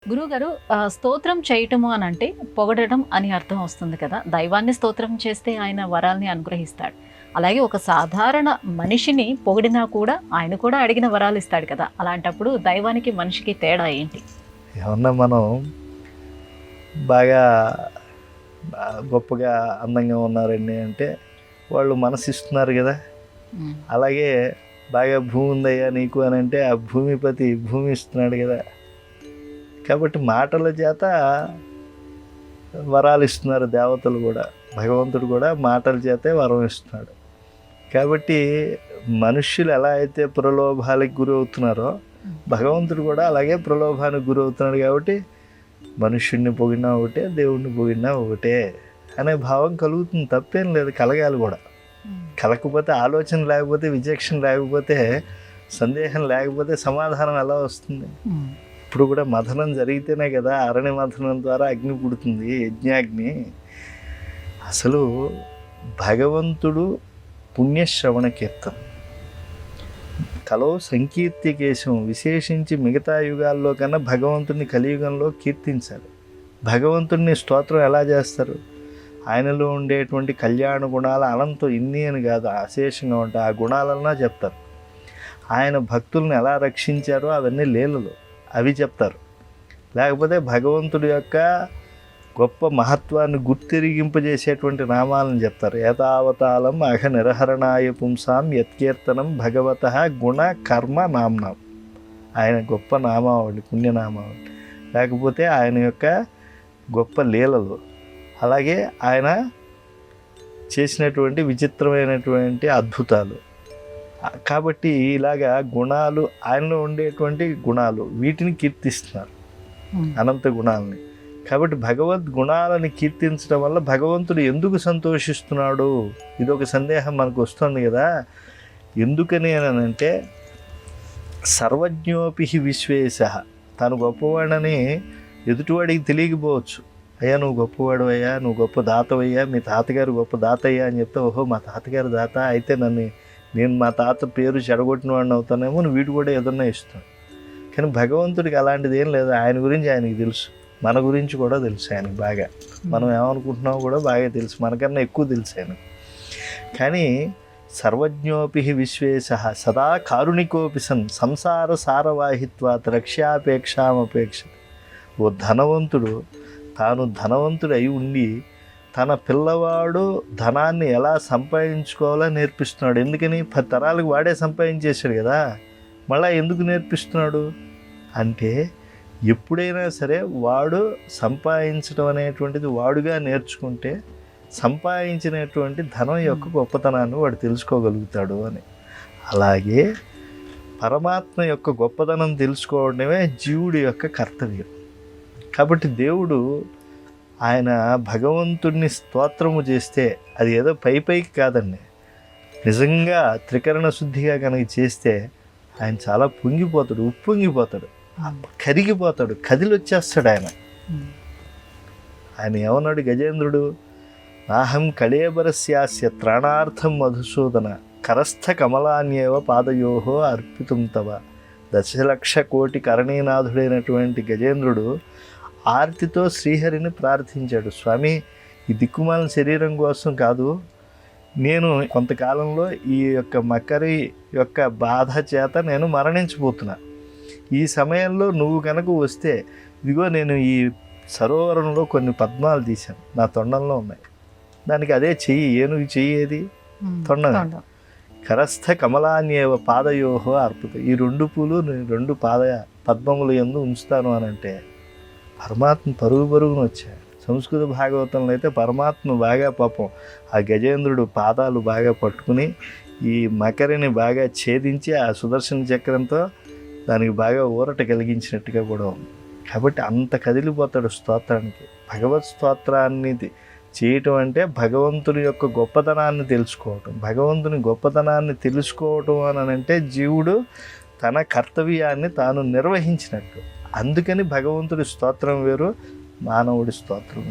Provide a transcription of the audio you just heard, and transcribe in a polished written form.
గురువుగారు స్తోత్రం చేయటము అని అంటే పొగడటం అని అర్థం వస్తుంది కదా. దైవాన్ని స్తోత్రం చేస్తే ఆయన వరాల్ని అనుగ్రహిస్తాడు. అలాగే ఒక సాధారణ మనిషిని పొగిడినా కూడా ఆయన కూడా అడిగిన వరాలు ఇస్తాడు కదా. అలాంటప్పుడు దైవానికి మనిషికి తేడా ఏంటి? ఏమన్నా మనం బాగా గొప్పగా అందంగా ఉన్నారండి అంటే వాళ్ళు మనసు ఇస్తున్నారు కదా. అలాగే బాగా భూమి ఉందయ్యా నీకు అని అంటే ఆ భూమిపతి భూమి ఇస్తున్నాడు కదా. కాబట్టి మాటల చేత వరాలు ఇస్తున్నారు దేవతలు కూడా, భగవంతుడు కూడా మాటల చేతే వరం ఇస్తున్నాడు. కాబట్టి మనుష్యులు ఎలా అయితే ప్రలోభాలకు గురి అవుతున్నారో భగవంతుడు కూడా అలాగే ప్రలోభానికి గురి అవుతున్నాడు. కాబట్టి మనుష్యుడిని పొగిడినా ఒకటే, దేవుడిని పొగిడినా ఒకటే అనే భావం కలుగుతుంది. తప్పేం లేదు, కలగాలి కూడా. కలకపోతే, ఆలోచన లేకపోతే, విచక్షణ లేకపోతే, సందేహం లేకపోతే సమాధానం ఎలా వస్తుంది? ఇప్పుడు కూడా మథనం జరిగితేనే కదా, అరణ్య మథనం ద్వారా అగ్ని పుడుతుంది, యజ్ఞాగ్ని. అసలు భగవంతుడు పుణ్యశ్రవణ కీర్తన కలో సంకీర్తికేశం, విశేషించి మిగతా యుగాల్లో కన్నా భగవంతుడిని కలియుగంలో కీర్తించాలి. భగవంతుడిని స్తోత్రం ఎలా చేస్తారు? ఆయనలో ఉండేటువంటి కళ్యాణ గుణాల అనంతం, ఇన్ని అని కాదు, అశేషంగా ఉంటాయి. ఆ గుణాలన్నా చెప్తారు. ఆయన భక్తుల్ని ఎలా రక్షించారో అవన్నీ లీలలు, అవి చెప్తారు. లేకపోతే భగవంతుడి యొక్క గొప్ప మహత్వాన్ని గుర్తిరిగింపజేసేటువంటి నామాలను చెప్తారు. ఏతావతాళం అహ నిరహరణాయ పుంసాం యత్కీర్తనం భగవత గుణ కర్మ నామ్నాం. ఆయన గొప్ప నామావళి, పుణ్యనామావళి. లేకపోతే ఆయన యొక్క గొప్ప లీలలు, అలాగే ఆయన చేసినటువంటి విచిత్రమైనటువంటి అద్భుతాలు. కాబట్టి ఇలాగా గుణాలు, ఆయనలో ఉండేటువంటి గుణాలు, వీటిని కీర్తిస్తున్నారు, అనంత గుణాలని. కాబట్టి భగవద్గుణాలని కీర్తించడం వల్ల భగవంతుడు ఎందుకు సంతోషిస్తున్నాడు? ఇదొక సందేహం మనకు వస్తుంది కదా. ఎందుకని అని అంటే సర్వజ్ఞోపి విశ్వేశ, తను గొప్పవాడని ఎదుటివాడికి తెలియకపోవచ్చు. అయ్యా నువ్వు గొప్పవాడు అయ్యా, నువ్వు గొప్ప దాతవయ్యా, మీ తాతగారు గొప్ప దాతయ్యా అని చెప్తే, ఓహో మా తాతగారు దాత అయితే నేను మా తాత పేరు చెడగొట్టిన వాడిని అవుతానేమో, వీడు కూడా ఏదన్నా ఇస్తాను. కానీ భగవంతుడికి అలాంటిది ఏం లేదు. ఆయన గురించి ఆయనకి తెలుసు, మన గురించి కూడా తెలుసు ఆయనకి బాగా. మనం ఏమనుకుంటున్నామో కూడా బాగా తెలుసు, మనకన్నా ఎక్కువ తెలుసు ఆయన. కానీ సర్వజ్ఞోపి విశ్వేశ సదా కారుణికోపి సన్ సంసార సారవాహిత్వాత్ రక్ష్యాపేక్షామపేక్ష. ఓ ధనవంతుడు తాను ధనవంతుడు అయి ఉండి తన పిల్లవాడు ధనాన్ని ఎలా సంపాదించుకోవాలో నేర్పిస్తున్నాడు. ఎందుకని? 10 తరాలకు వాడే సంపాదించేశాడు కదా, మళ్ళీ ఎందుకు నేర్పిస్తున్నాడు అంటే ఎప్పుడైనా సరే వాడు సంపాదించడం అనేటువంటిది వాడుగా నేర్చుకుంటే సంపాదించినటువంటి ధనం యొక్క గొప్పతనాన్ని వాడు తెలుసుకోగలుగుతాడు అని. అలాగే పరమాత్మ యొక్క గొప్పతనం తెలుసుకోవడమే జీవుడి యొక్క కర్తవ్యం. కాబట్టి దేవుడు ఆయన భగవంతుడిని స్తోత్రము చేస్తే అది ఏదో పైకి కాదండి, నిజంగా త్రికరణ శుద్ధిగా కనుక చేస్తే ఆయన చాలా పొంగిపోతాడు, ఉప్పొంగిపోతాడు, కరిగిపోతాడు, కదిలొచ్చేస్తాడు ఆయన. ఆయన ఏమన్నాడు గజేంద్రుడు? నాహం కళేబరస్యాస్య త్రాణార్థం మధుసూదన కరస్థ కమలాన్యేవ పాదయోహో అర్పితం తవ. 10,00,000 కోటి కరణీనాథుడైనటువంటి గజేంద్రుడు ఆర్తితో శ్రీహరిని ప్రార్థించాడు. స్వామి, ఈ దిక్కుమాలిన శరీరం కోసం కాదు, నేను కొంతకాలంలో ఈ యొక్క మకరి యొక్క బాధ చేత నేను మరణించిపోతున్నా. ఈ సమయంలో నువ్వు కనుక వస్తే, ఇదిగో నేను ఈ సరోవరంలో కొన్ని పద్మాలు తీశాను, నా తొండంలో ఉన్నాయి, దానికి అదే చెయ్యి, ఏనుగు చెయ్యి, ఏది తొండం. కరస్థ కమలాన్యేవ పాదయోహో అర్పిత. ఈ 2 పూలు 2 పాద పద్మములు యందు ఉంచుతాను అని అంటే పరమాత్మ పరుగున వచ్చాడు. సంస్కృత భాగవతంలో అయితే పరమాత్మ బాగా పాపం ఆ గజేంద్రుడు పాదాలు బాగా పట్టుకుని ఈ మకరిని బాగా ఛేదించి ఆ సుదర్శన చక్రంతో దానికి బాగా ఊరట కలిగించినట్టుగా కూడా ఉంది. కాబట్టి అంత కదిలిపోతాడు స్తోత్రానికి. భగవత్ స్తోత్రాన్ని చేయటం అంటే భగవంతుని యొక్క గొప్పతనాన్ని తెలుసుకోవటం. భగవంతుని గొప్పతనాన్ని తెలుసుకోవటం అని అంటే జీవుడు తన కర్తవ్యాన్ని తాను నిర్వహించినట్టు. అందుకని భగవంతుడి స్తోత్రం వేరు, మానవుడి స్తోత్రం వేరు.